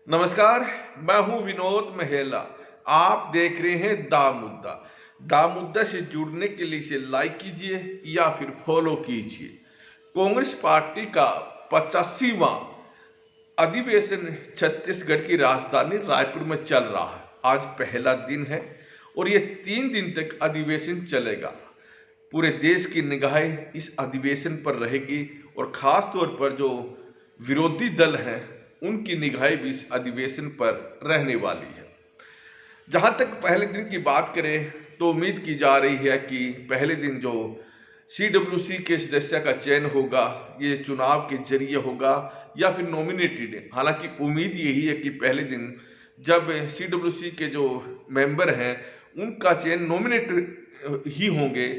नमस्कार। मैं हूं विनोद महेला। आप देख रहे हैं दा मुद्दा। दा मुद्दा से जुड़ने के लिए इसे लाइक कीजिए या फिर फॉलो कीजिए। कांग्रेस पार्टी का 85वां अधिवेशन छत्तीसगढ़ की राजधानी रायपुर में चल रहा है। आज पहला दिन है और ये 3 दिन तक अधिवेशन चलेगा। पूरे देश की निगाहें इस अधिवेशन पर रहेगी और खास तौर पर जो विरोधी दल हैं उनकी निगाहें भी इस अधिवेशन पर रहने वाली है। जहां तक पहले दिन की बात करें तो उम्मीद की जा रही है कि पहले दिन जो CWC के सदस्य का चयन होगा ये चुनाव के जरिए होगा या फिर नॉमिनेटेड है। हालांकि उम्मीद यही है कि पहले दिन जब CWC के जो मेंबर हैं उनका चयन नॉमिनेट ही होंगे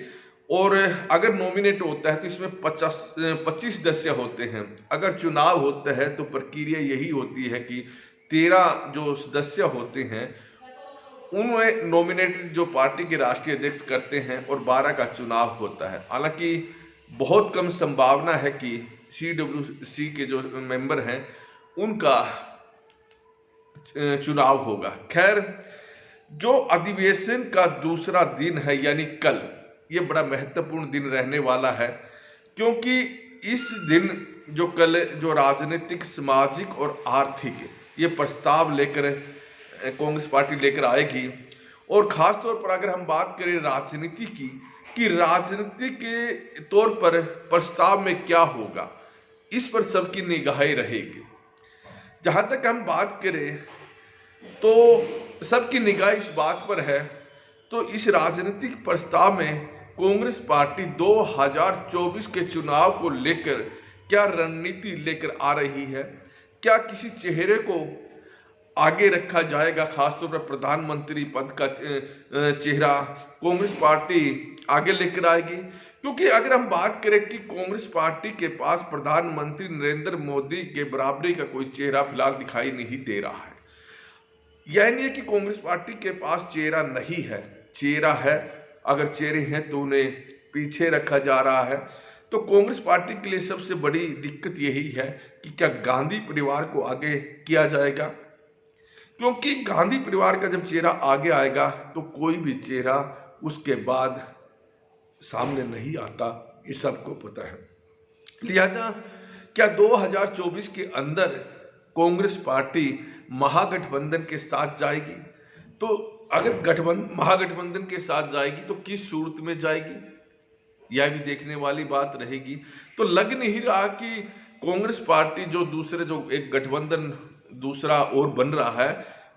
और अगर नॉमिनेट होता है तो इसमें 25 सदस्य होते हैं। अगर चुनाव होता है तो प्रक्रिया यही होती है कि 13 जो सदस्य होते हैं उनमें नॉमिनेटेड जो पार्टी के राष्ट्रीय अध्यक्ष करते हैं और 12 का चुनाव होता है। हालांकि बहुत कम संभावना है कि CWC के जो मेंबर हैं उनका चुनाव होगा। खैर, जो अधिवेशन का दूसरा दिन है यानी कल, ये बड़ा महत्वपूर्ण दिन रहने वाला है क्योंकि इस दिन जो राजनीतिक, सामाजिक और आर्थिक ये प्रस्ताव लेकर कांग्रेस पार्टी लेकर आएगी। और खास तौर पर अगर हम बात करें राजनीति की कि राजनीति के तौर पर प्रस्ताव में क्या होगा, इस पर सबकी निगाहें रहेगी। जहां तक हम बात करें तो सबकी निगाह इस बात पर है, तो इस राजनीतिक प्रस्ताव में कांग्रेस पार्टी 2024 के चुनाव को लेकर क्या रणनीति लेकर आ रही है। क्या किसी चेहरे को आगे रखा जाएगा, खासतौर पर प्रधानमंत्री पद का चेहरा कांग्रेस पार्टी आगे लेकर आएगी। क्योंकि अगर हम बात करें कि कांग्रेस पार्टी के पास प्रधानमंत्री नरेंद्र मोदी के बराबरी का कोई चेहरा फिलहाल दिखाई नहीं दे रहा है। यह नहीं है कि कांग्रेस पार्टी के पास चेहरा नहीं है, चेहरा है। अगर चेहरे हैं तो उन्हें पीछे रखा जा रहा है। तो कांग्रेस पार्टी के लिए सबसे बड़ी दिक्कत यही है कि क्या गांधी परिवार को आगे किया जाएगा, क्योंकि गांधी परिवार का जब चेहरा आगे आएगा तो कोई भी चेहरा उसके बाद सामने नहीं आता, ये सबको पता है। लिहाजा क्या 2024 के अंदर कांग्रेस पार्टी महागठबंधन के साथ जाएगी? तो अगर महागठबंधन के साथ जाएगी तो किस सूरत में जाएगी, यह भी देखने वाली बात रहेगी। तो लग नहीं रहा कि कांग्रेस पार्टी जो एक गठबंधन दूसरा और बन रहा है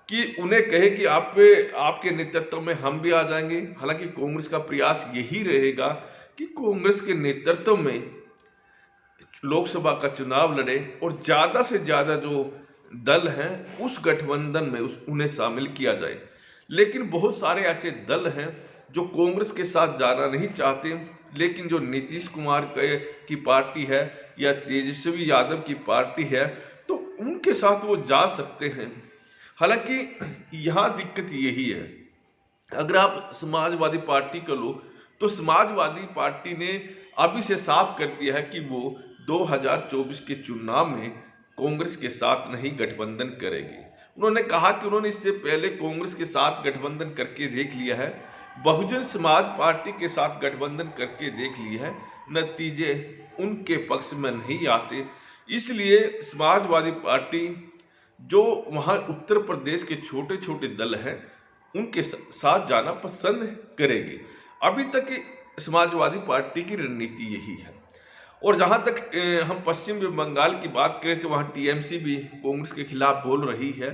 कि उन्हें कहे कि आपके नेतृत्व में हम भी आ जाएंगे। हालांकि कांग्रेस का प्रयास यही रहेगा कि कांग्रेस के नेतृत्व में लोकसभा का चुनाव लड़े और ज्यादा से ज्यादा जो दल हैं उस गठबंधन में उन्हें शामिल किया जाए। लेकिन बहुत सारे ऐसे दल हैं जो कांग्रेस के साथ जाना नहीं चाहते, लेकिन जो नीतीश कुमार की पार्टी है या तेजस्वी यादव की पार्टी है तो उनके साथ वो जा सकते हैं। हालांकि यहाँ दिक्कत यही है, अगर आप समाजवादी पार्टी को लो तो समाजवादी पार्टी ने अभी से साफ कर दिया है कि वो 2024 के चुनाव में कांग्रेस के साथ नहीं गठबंधन करेगी। उन्होंने कहा कि उन्होंने इससे पहले कांग्रेस के साथ गठबंधन करके देख लिया है, बहुजन समाज पार्टी के साथ गठबंधन करके देख लिया है, नतीजे उनके पक्ष में नहीं आते। इसलिए समाजवादी पार्टी जो वहां उत्तर प्रदेश के छोटे छोटे दल हैं उनके साथ जाना पसंद करेगी। अभी तक समाजवादी पार्टी की रणनीति यही है। और जहां तक हम पश्चिम बंगाल की बात करें तो वहां TMC भी कांग्रेस के खिलाफ बोल रही है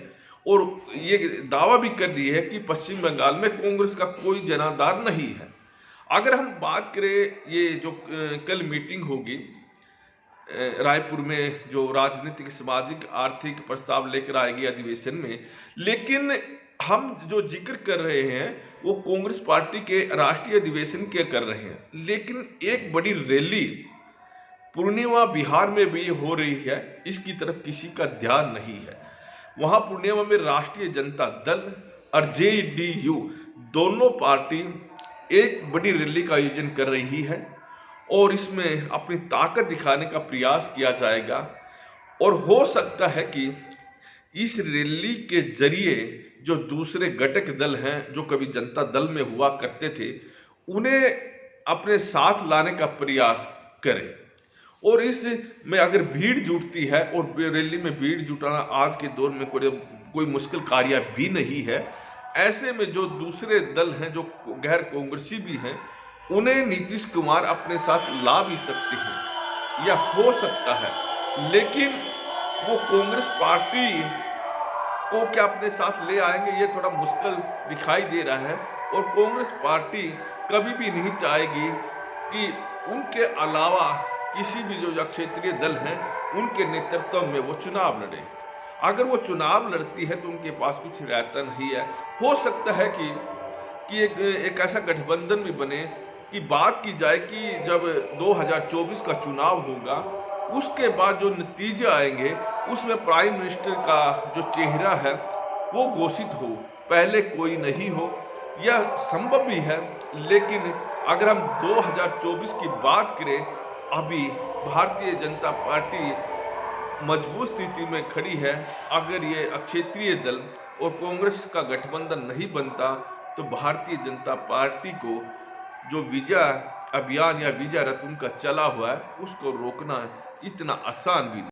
और ये दावा भी कर रही है कि पश्चिम बंगाल में कांग्रेस का कोई जनाधार नहीं है। अगर हम बात करें ये जो कल मीटिंग होगी रायपुर में, जो राजनीतिक, सामाजिक, आर्थिक प्रस्ताव लेकर आएगी अधिवेशन में, लेकिन हम जो जिक्र कर रहे हैं वो कांग्रेस पार्टी के राष्ट्रीय अधिवेशन के कर रहे हैं। लेकिन एक बड़ी रैली पूर्णिया बिहार में भी हो रही है, इसकी तरफ किसी का ध्यान नहीं है। वहां पूर्णिया में राष्ट्रीय जनता दल और JDU दोनों पार्टी एक बड़ी रैली का आयोजन कर रही है और इसमें अपनी ताकत दिखाने का प्रयास किया जाएगा। और हो सकता है कि इस रैली के जरिए जो दूसरे घटक दल हैं जो कभी जनता दल में हुआ करते थे, उन्हें अपने साथ लाने का प्रयास करें। और इसमें अगर भीड़ जुटती है, और रैली में भीड़ जुटाना आज के दौर में कोई मुश्किल कार्य भी नहीं है, ऐसे में जो दूसरे दल हैं जो गैर कांग्रेसी भी हैं, उन्हें नीतीश कुमार अपने साथ ला भी सकते हैं या हो सकता है, लेकिन वो कांग्रेस पार्टी को क्या अपने साथ ले आएंगे, ये थोड़ा मुश्किल दिखाई दे रहा है। और कांग्रेस पार्टी कभी भी नहीं चाहेगी कि उनके अलावा किसी भी जो क्षेत्रीय दल हैं उनके नेतृत्व में वो चुनाव लड़े। अगर वो चुनाव लड़ती है तो उनके पास कुछ रहता नहीं है। हो सकता है कि एक ऐसा गठबंधन भी बने कि बात की जाए कि जब 2024 का चुनाव होगा, उसके बाद जो नतीजे आएंगे उसमें प्राइम मिनिस्टर का जो चेहरा है वो घोषित हो, पहले कोई नहीं हो। यह संभव भी है, लेकिन अगर हम 2024 की बात करें, अभी भारतीय जनता पार्टी मजबूत स्थिति में खड़ी है। अगर ये क्षेत्रीय दल और कांग्रेस का गठबंधन नहीं बनता तो भारतीय जनता पार्टी को जो विजय अभियान या विजय रथ उनका चला हुआ है उसको रोकना इतना आसान भी नहीं।